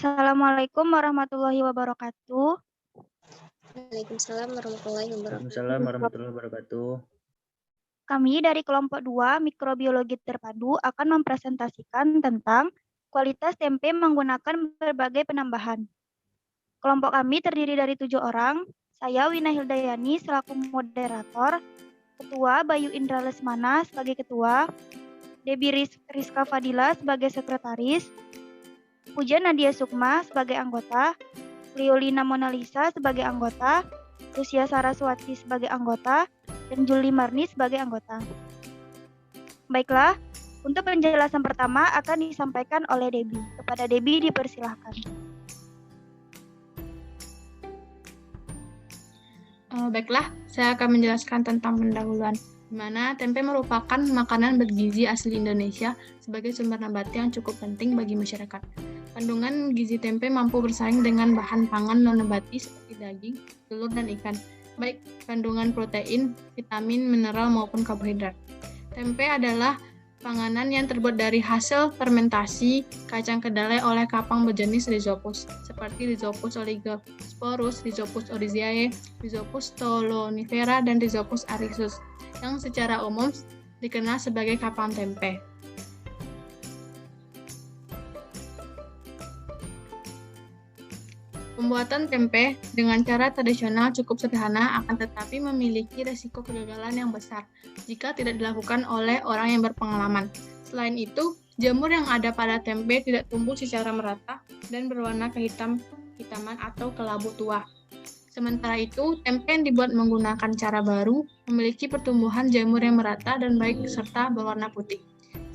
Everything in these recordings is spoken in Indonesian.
Assalamualaikum warahmatullahi wabarakatuh. Waalaikumsalam warahmatullahi wabarakatuh. Waalaikumsalam warahmatullahi wabarakatuh. Kami dari kelompok 2 Mikrobiologi Terpadu akan mempresentasikan tentang kualitas tempe menggunakan berbagai penambahan. Kelompok kami terdiri dari 7 orang. Saya Wina Hildayani selaku moderator, Ketua Bayu Indra Lesmana sebagai Ketua, Debbie Rizka Fadila sebagai Sekretaris, Puja Nadia Sukma sebagai anggota, Liolina Monalisa sebagai anggota, Lucia Saraswati sebagai anggota, dan Juli Marni sebagai anggota. Baiklah, untuk penjelasan pertama akan disampaikan oleh Debbie. Kepada Debbie dipersilahkan. Baiklah, saya akan menjelaskan tentang pendahuluan, di mana tempe merupakan makanan bergizi asli Indonesia sebagai sumber nabati yang cukup penting bagi masyarakat. Kandungan gizi tempe mampu bersaing dengan bahan pangan non-nabati seperti daging, telur, dan ikan, baik kandungan protein, vitamin, mineral, maupun karbohidrat. Tempe adalah panganan yang terbuat dari hasil fermentasi kacang kedelai oleh kapang berjenis Rhizopus, seperti Rhizopus oligosporus, Rhizopus oryzae, Rhizopus stolonifera, dan Rhizopus arisus, yang secara umum dikenal sebagai kapang tempe. Pembuatan tempe dengan cara tradisional cukup sederhana, akan tetapi memiliki resiko kegagalan yang besar jika tidak dilakukan oleh orang yang berpengalaman. Selain itu, jamur yang ada pada tempe tidak tumbuh secara merata dan berwarna kehitaman atau kelabu tua. Sementara itu, tempe yang dibuat menggunakan cara baru memiliki pertumbuhan jamur yang merata dan baik serta berwarna putih.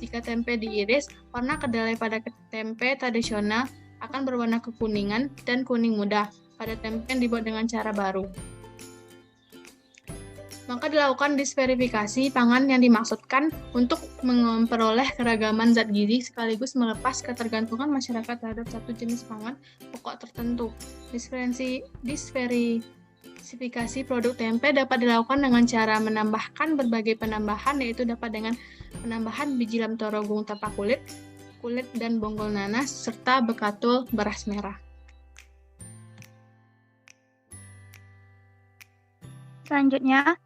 Jika tempe diiris, warna kedelai pada tempe tradisional akan berwarna kekuningan dan kuning muda pada tempe yang dibuat dengan cara baru. Maka dilakukan disverifikasi pangan yang dimaksudkan untuk memperoleh keragaman zat gizi sekaligus melepas ketergantungan masyarakat terhadap satu jenis pangan pokok tertentu. Disverifikasi produk tempe dapat dilakukan dengan cara menambahkan berbagai penambahan, yaitu dapat dengan penambahan biji lam torogung tanpa kulit dan bonggol nanas, serta bekatul beras merah. Selanjutnya,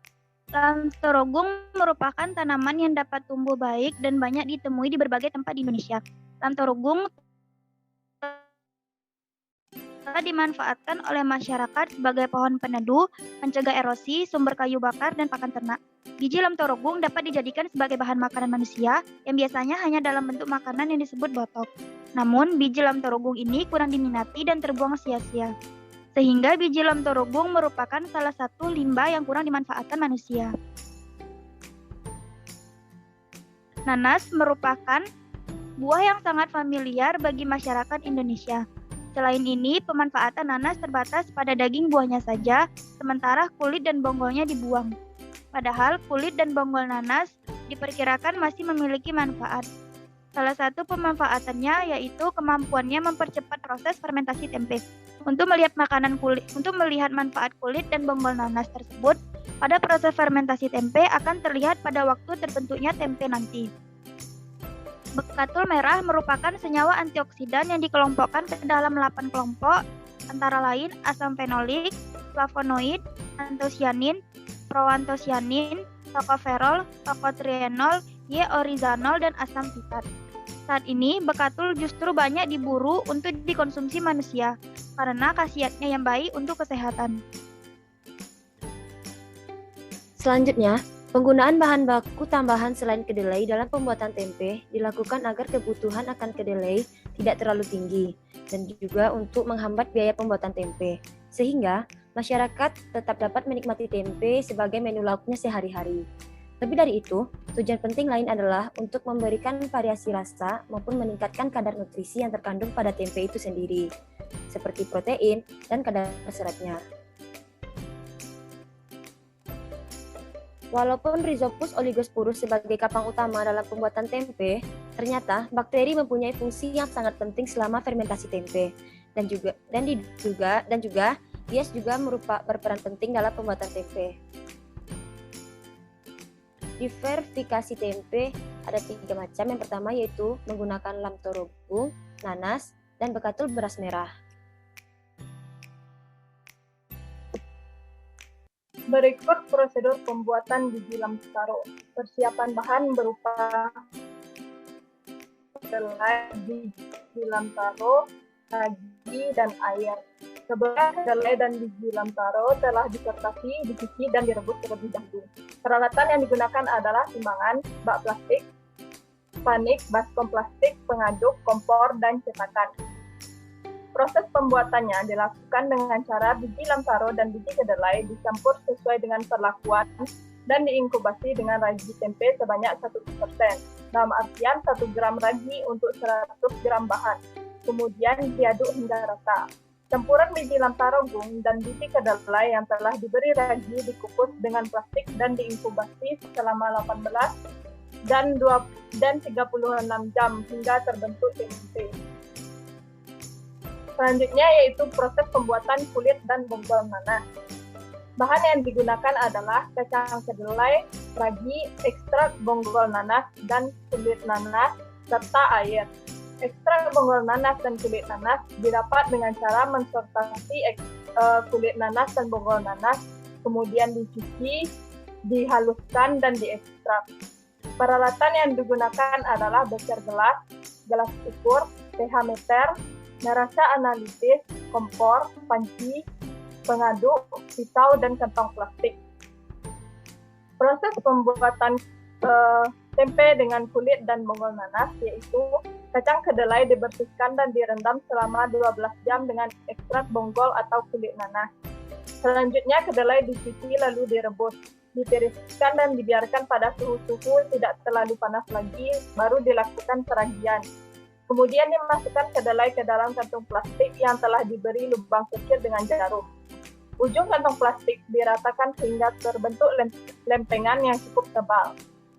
lam torogung merupakan tanaman yang dapat tumbuh baik dan banyak ditemui di berbagai tempat di Indonesia. Lam torogung telah dimanfaatkan oleh masyarakat sebagai pohon peneduh, pencegah erosi, sumber kayu bakar, dan pakan ternak. Biji lam torogung dapat dijadikan sebagai bahan makanan manusia yang biasanya hanya dalam bentuk makanan yang disebut botok. Namun, biji lam torogung ini kurang diminati dan terbuang sia-sia. Sehingga biji lam torogung merupakan salah satu limbah yang kurang dimanfaatkan manusia. Nanas merupakan buah yang sangat familiar bagi masyarakat Indonesia. Selain ini, pemanfaatan nanas terbatas pada daging buahnya saja, sementara kulit dan bonggolnya dibuang. Padahal kulit dan bonggol nanas diperkirakan masih memiliki manfaat. Salah satu pemanfaatannya yaitu kemampuannya mempercepat proses fermentasi tempe. Untuk melihat manfaat kulit dan bonggol nanas tersebut, pada proses fermentasi tempe akan terlihat pada waktu terbentuknya tempe nanti. Bekatul merah merupakan senyawa antioksidan yang dikelompokkan ke dalam 8 kelompok, antara lain asam fenolik, flavonoid, antosianin, proantosianin, tokoferol, tokotrienol, yeorizanol, dan asam fitat. Saat ini, bekatul justru banyak diburu untuk dikonsumsi manusia karena khasiatnya yang baik untuk kesehatan. Selanjutnya, penggunaan bahan baku tambahan selain kedelai dalam pembuatan tempe dilakukan agar kebutuhan akan kedelai tidak terlalu tinggi dan juga untuk menghambat biaya pembuatan tempe, sehingga masyarakat tetap dapat menikmati tempe sebagai menu lauknya sehari-hari. Lebih dari itu, tujuan penting lain adalah untuk memberikan variasi rasa maupun meningkatkan kadar nutrisi yang terkandung pada tempe itu sendiri, seperti protein dan kadar seratnya. Walaupun Rhizopus oligosporus sebagai kapang utama dalam pembuatan tempe, ternyata bakteri mempunyai fungsi yang sangat penting selama fermentasi tempe dan juga dia juga berperan penting dalam pembuatan tempe. Diversifikasi tempe ada 3 macam. Yang pertama yaitu menggunakan lam torogung, nanas, dan bekatul beras merah. Berikut prosedur pembuatan biji lamtaro. Persiapan bahan berupa kedelai, biji lamtaro, ragi, dan air. Sebelum kedelai dan biji lamtaro telah disertasi, dicuci, dan direbus terlebih dahulu. Peralatan yang digunakan adalah timbangan, bak plastik, panik, baskom plastik, pengaduk, kompor, dan cetakan. Proses pembuatannya dilakukan dengan cara biji lamtaro dan biji kedelai dicampur sesuai dengan perlakuan dan diinkubasi dengan ragi tempe sebanyak 1%. Dalam artian 1 gram ragi untuk 100 gram bahan. Kemudian diaduk hingga rata. Campuran biji lamtaro dan biji kedelai yang telah diberi ragi dikukus dengan plastik dan diinkubasi selama 18 dan 36 jam hingga terbentuk tempe. Selanjutnya yaitu proses pembuatan kulit dan bonggol nanas. Bahan yang digunakan adalah kacang kedelai, ragi, ekstrak bonggol nanas, dan kulit nanas, serta air. Ekstrak bonggol nanas dan kulit nanas didapat dengan cara mensortasi kulit nanas dan bonggol nanas, kemudian dicuci, dihaluskan, dan diekstrak. Peralatan yang digunakan adalah beker gelas, gelas ukur, pH meter, neraca analitis, kompor, panci, pengaduk, pisau, dan kantong plastik. Proses pembuatan tempe dengan kulit dan bonggol nanas yaitu kacang kedelai dibersihkan dan direndam selama 12 jam dengan ekstrak bonggol atau kulit nanas. Selanjutnya kedelai dicuci lalu direbus, ditiriskan dan dibiarkan pada suhu tidak terlalu panas lagi, baru dilakukan peragian. Kemudian dimasukkan kedelai ke dalam kantong plastik yang telah diberi lubang kecil dengan jarum. Ujung kantong plastik diratakan sehingga terbentuk lempengan yang cukup tebal.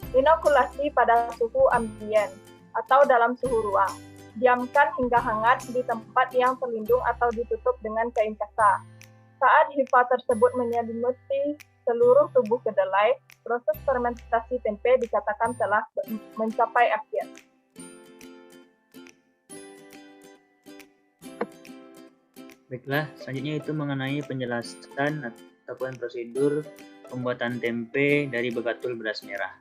Inokulasi pada suhu ambien atau dalam suhu ruang. Diamkan hingga hangat di tempat yang terlindung atau ditutup dengan kain kasa. Saat hifa tersebut menyelimuti seluruh tubuh kedelai, proses fermentasi tempe dikatakan telah mencapai akhir. Baiklah, selanjutnya itu mengenai penjelasan ataupun prosedur pembuatan tempe dari bekatul beras merah.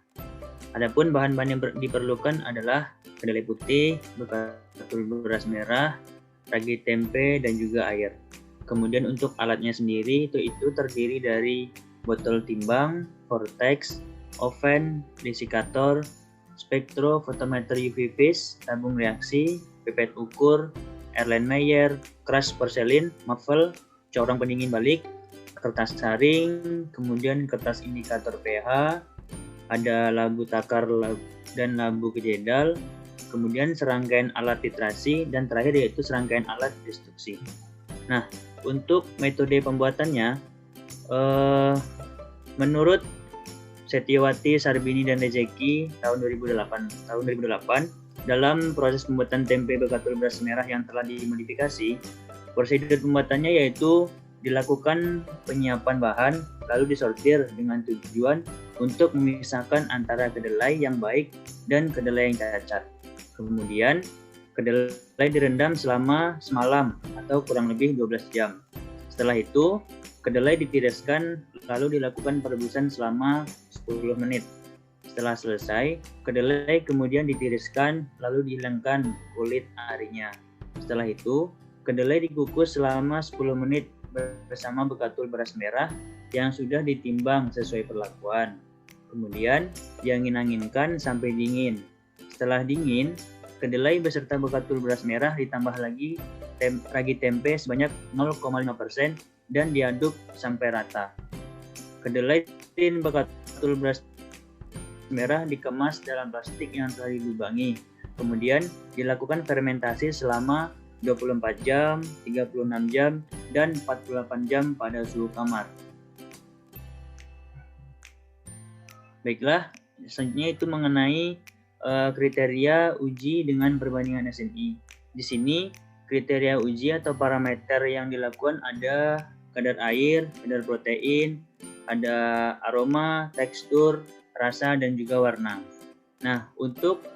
Adapun bahan-bahan yang diperlukan adalah kedelai putih, bekatul beras merah, ragi tempe, dan juga air. Kemudian untuk alatnya sendiri itu terdiri dari botol timbang, vortex, oven, desikator, spektrofotometer UV vis, tabung reaksi, pipet ukur, Erlenmeyer, crush porselin, muffle, corong pendingin balik, kertas saring, kemudian kertas indikator pH, ada labu takar dan labu kejedal, kemudian serangkaian alat titrasi, dan terakhir yaitu serangkaian alat destruksi. Nah, untuk metode pembuatannya, menurut Setiawati, Sarbini, dan Rezeki tahun 2008, dalam proses pembuatan tempe bekatul beras merah yang telah dimodifikasi, prosedur pembuatannya yaitu dilakukan penyiapan bahan, lalu disortir dengan tujuan untuk memisahkan antara kedelai yang baik dan kedelai yang cacat. Kemudian, kedelai direndam selama semalam atau kurang lebih 12 jam. Setelah itu, kedelai ditiriskan lalu dilakukan perebusan selama 10 menit. Setelah selesai, kedelai kemudian ditiriskan lalu dihilangkan kulit arinya. Setelah itu, kedelai dikukus selama 10 menit bersama bekatul beras merah yang sudah ditimbang sesuai perlakuan. Kemudian diangin-anginkan sampai dingin. Setelah dingin, kedelai beserta bekatul beras merah ditambah lagi ragi tempe sebanyak 0,5% dan diaduk sampai rata. Kedelai dan bekatul beras merah dikemas dalam plastik yang telah dilubangi. Kemudian dilakukan fermentasi selama 24 jam, 36 jam, dan 48 jam pada suhu kamar. Baiklah, selanjutnya itu mengenai kriteria uji dengan perbandingan SNI. Di sini kriteria uji atau parameter yang dilakukan ada kadar air, kadar protein, ada aroma, tekstur, rasa, dan juga warna. Nah, untuk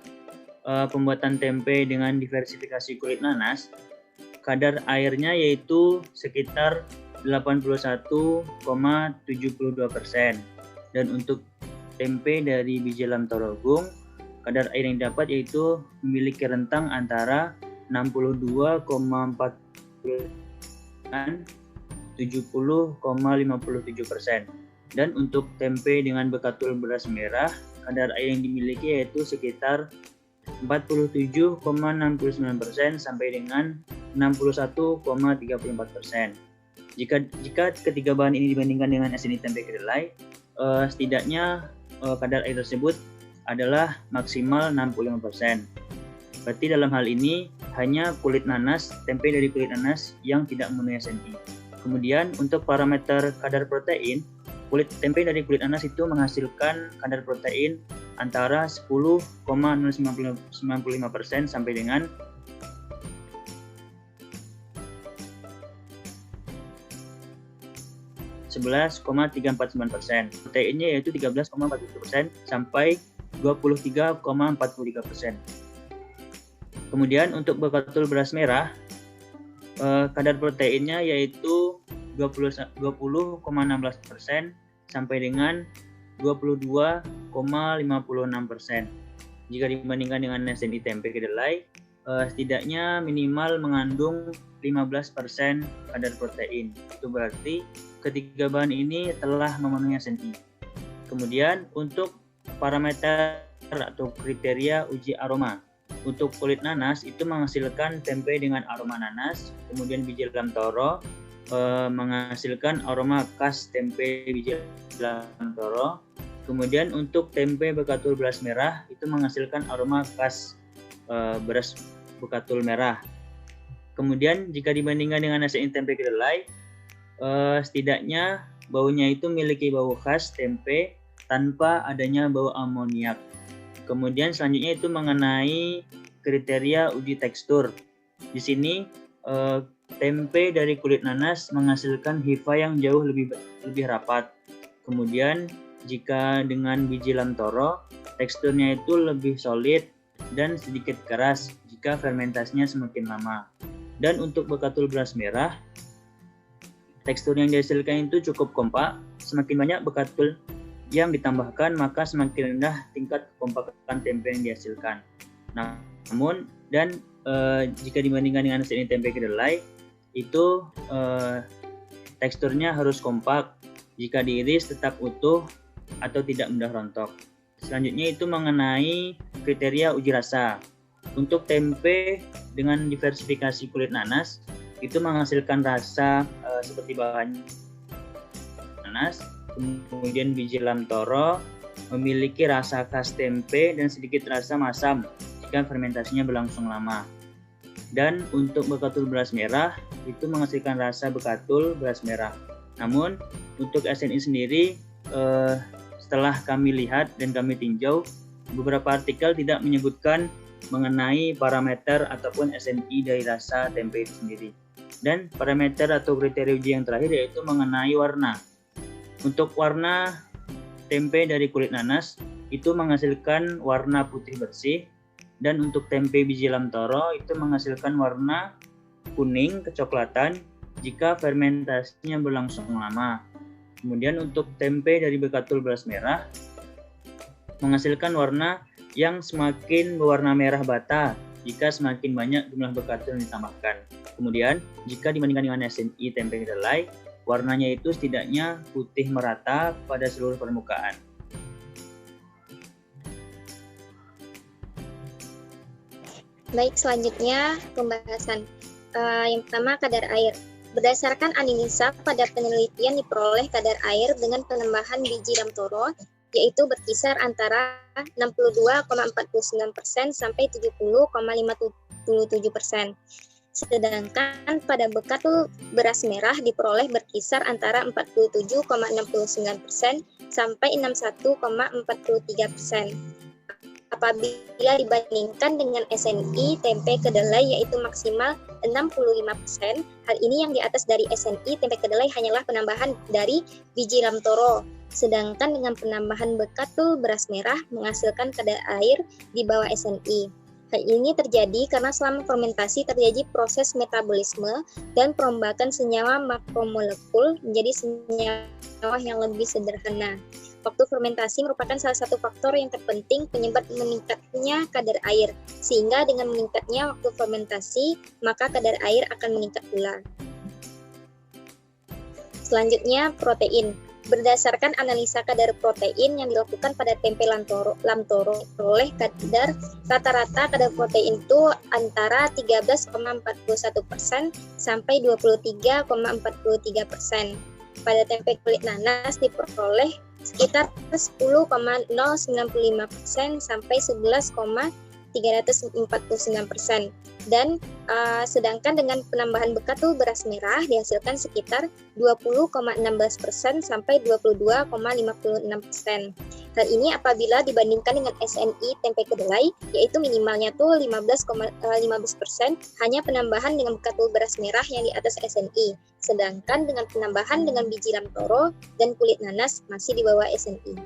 pembuatan tempe dengan diversifikasi kulit nanas, kadar airnya yaitu sekitar 81,72%. Dan untuk tempe dari biji lam Torogung, kadar air yang didapat yaitu memiliki rentang antara 62,40 dan 70,57%. Dan untuk tempe dengan bekatul beras merah, kadar air yang dimiliki yaitu sekitar 47,69% sampai dengan 61,34%. Jika ketiga bahan ini dibandingkan dengan SNI tempe kedelai, setidaknya kadar air tersebut adalah maksimal 65%. Berarti dalam hal ini hanya tempe dari kulit nanas yang tidak memenuhi SNI. Kemudian untuk parameter kadar protein, tempe dari kulit nanas itu menghasilkan kadar protein antara 10,095% sampai dengan 11,349%. Proteinnya yaitu 13,47% sampai 23,43%. Kemudian untuk bekatul beras merah, kadar proteinnya yaitu 20,16% sampai dengan 22,56%. Jika dibandingkan dengan SNI tempe kedelai, setidaknya minimal mengandung 15% kadar protein. Itu berarti ketiga bahan ini telah memenuhi SNI. Kemudian untuk parameter atau kriteria uji aroma. Untuk kulit nanas itu menghasilkan tempe dengan aroma nanas, kemudian biji lam toro menghasilkan aroma khas tempe biji lam toro. Kemudian untuk tempe bekatul beras merah itu menghasilkan aroma khas beras bekatul merah. Kemudian jika dibandingkan dengan SNI tempe kedelai, setidaknya baunya itu memiliki bau khas tempe tanpa adanya bau amoniak. Kemudian selanjutnya itu mengenai kriteria uji tekstur. Di sini tempe dari kulit nanas menghasilkan hifa yang jauh lebih rapat. Kemudian jika dengan biji lam toro, teksturnya itu lebih solid dan sedikit keras jika fermentasinya semakin lama. Dan untuk bekatul beras merah, tekstur yang dihasilkan itu cukup kompak. Semakin banyak bekatul yang ditambahkan, maka semakin rendah tingkat kekompakan tempe yang dihasilkan. Namun, jika dibandingkan dengan SNI tempe kedelai, itu teksturnya harus kompak. Jika diiris tetap utuh atau tidak mudah rontok. Selanjutnya itu mengenai kriteria uji rasa. Untuk tempe dengan diversifikasi kulit nanas, itu menghasilkan rasa seperti bahan nanas. Kemudian biji lam toro memiliki rasa khas tempe dan sedikit rasa masam jika fermentasinya berlangsung lama. Dan untuk bekatul beras merah itu menghasilkan rasa bekatul beras merah. Namun untuk SNI sendiri setelah kami lihat dan kami tinjau, beberapa artikel tidak menyebutkan mengenai parameter ataupun SNI dari rasa tempe itu sendiri. Dan parameter atau kriteria uji yang terakhir yaitu mengenai warna. Untuk warna tempe dari kulit nanas itu menghasilkan warna putih bersih, dan untuk tempe biji lam toro itu menghasilkan warna kuning kecoklatan jika fermentasinya berlangsung lama. Kemudian untuk tempe dari bekatul beras merah menghasilkan warna yang semakin berwarna merah bata jika semakin banyak jumlah bekatul yang ditambahkan. Kemudian jika dibandingkan dengan SNI tempe kedelai, warnanya itu setidaknya putih merata pada seluruh permukaan. Baik, selanjutnya pembahasan. Yang pertama, kadar air. Berdasarkan analisa, pada penelitian diperoleh kadar air dengan penambahan biji lam toro, yaitu berkisar antara 62,49% sampai 70,57%. Sedangkan pada bekatul beras merah diperoleh berkisar antara 47,69% sampai 61,43%. Apabila dibandingkan dengan SNI tempe kedelai yaitu maksimal 65%, hal ini yang di atas dari SNI tempe kedelai hanyalah penambahan dari biji lam toro. Sedangkan dengan penambahan bekatul beras merah menghasilkan kadar air di bawah SNI. Hal ini terjadi karena selama fermentasi terjadi proses metabolisme dan perombakan senyawa makromolekul menjadi senyawa yang lebih sederhana. Waktu fermentasi merupakan salah satu faktor yang terpenting penyebab meningkatnya kadar air, sehingga dengan meningkatnya waktu fermentasi, maka kadar air akan meningkat pula. Selanjutnya, protein. Berdasarkan analisa kadar protein yang dilakukan pada tempe lamtoro, oleh kadar rata-rata kadar protein itu antara 13,41% sampai 23,43%. Pada tempe kulit nanas diperoleh sekitar 10,095% sampai 11,349%. Dan sedangkan dengan penambahan bekatul beras merah dihasilkan sekitar 20,16% sampai 22,56%. Hal ini apabila dibandingkan dengan SNI tempe kedelai, yaitu minimalnya tuh 15% hanya penambahan dengan bekatul beras merah yang di atas SNI. Sedangkan dengan penambahan dengan biji lamtoro dan kulit nanas masih di bawah SNI.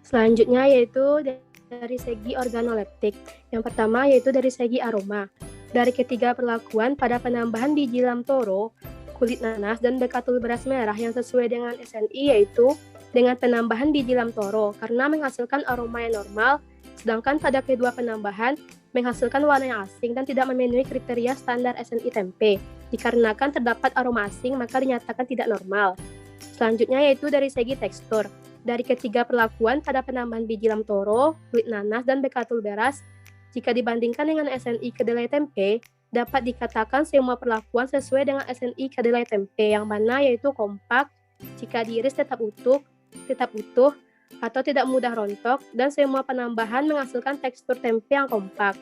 Selanjutnya yaitu dari segi organoleptik. Yang pertama yaitu dari segi aroma. Dari ketiga perlakuan pada penambahan biji lamtoro, kulit nanas, dan bekatul beras merah yang sesuai dengan SNI yaitu dengan penambahan biji lamtoro karena menghasilkan aroma yang normal, sedangkan pada kedua penambahan menghasilkan warna yang asing dan tidak memenuhi kriteria standar SNI tempe. Dikarenakan terdapat aroma asing maka dinyatakan tidak normal. Selanjutnya yaitu dari segi tekstur. Dari ketiga perlakuan pada penambahan biji lamtoro, kulit nanas, dan bekatul beras, jika dibandingkan dengan SNI kedelai tempe, dapat dikatakan semua perlakuan sesuai dengan SNI kedelai tempe, yang mana yaitu kompak, jika diiris tetap utuh, atau tidak mudah rontok, dan semua penambahan menghasilkan tekstur tempe yang kompak.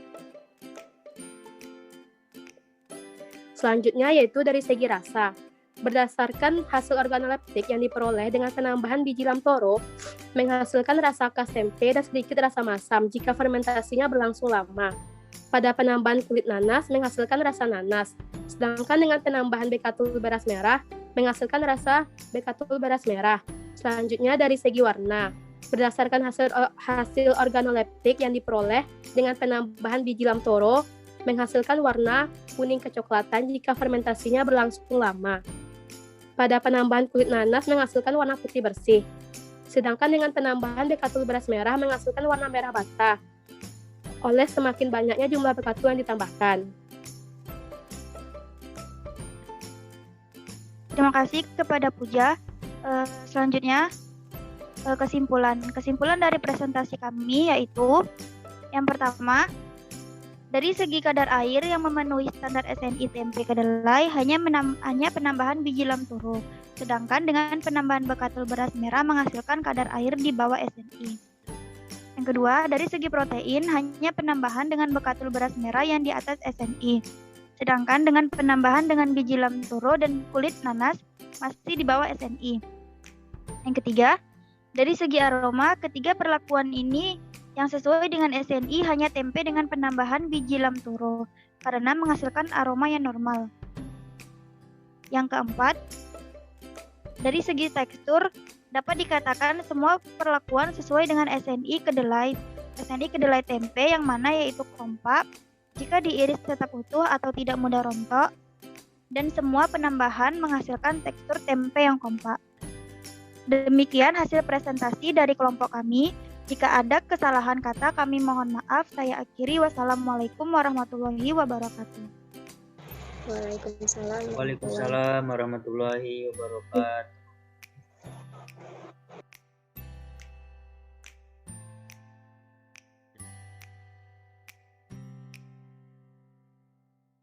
Selanjutnya yaitu dari segi rasa. Berdasarkan hasil organoleptik yang diperoleh dengan penambahan biji lamtoro, menghasilkan rasa khas tempe dan sedikit rasa masam jika fermentasinya berlangsung lama. Pada penambahan kulit nanas, menghasilkan rasa nanas, sedangkan dengan penambahan bekatul beras merah, menghasilkan rasa bekatul beras merah. Selanjutnya dari segi warna. Berdasarkan hasil organoleptik yang diperoleh dengan penambahan biji lamtoro, menghasilkan warna kuning kecoklatan jika fermentasinya berlangsung lama. Pada penambahan kulit nanas menghasilkan warna putih bersih. Sedangkan dengan penambahan bekatul beras merah menghasilkan warna merah bata. Oleh semakin banyaknya jumlah bekatul yang ditambahkan. Terima kasih kepada Puja. Selanjutnya kesimpulan. Kesimpulan dari presentasi kami yaitu yang pertama, dari segi kadar air yang memenuhi standar SNI tempe kedelai hanya penambahan biji lamtoro, sedangkan dengan penambahan bekatul beras merah menghasilkan kadar air di bawah SNI. Yang kedua, dari segi protein hanya penambahan dengan bekatul beras merah yang di atas SNI, sedangkan dengan penambahan dengan biji lamtoro dan kulit nanas masih di bawah SNI. Yang ketiga, dari segi aroma, ketiga perlakuan ini yang sesuai dengan SNI hanya tempe dengan penambahan biji lamtoro karena menghasilkan aroma yang normal. Yang keempat, dari segi tekstur dapat dikatakan semua perlakuan sesuai dengan SNI kedelai tempe yang mana yaitu kompak, jika diiris tetap utuh atau tidak mudah rontok, dan semua penambahan menghasilkan tekstur tempe yang kompak. Demikian hasil presentasi dari kelompok kami. Jika ada kesalahan kata, kami mohon maaf. Saya akhiri. Wassalamualaikum warahmatullahi wabarakatuh. Waalaikumsalam. Waalaikumsalam warahmatullahi wabarakatuh.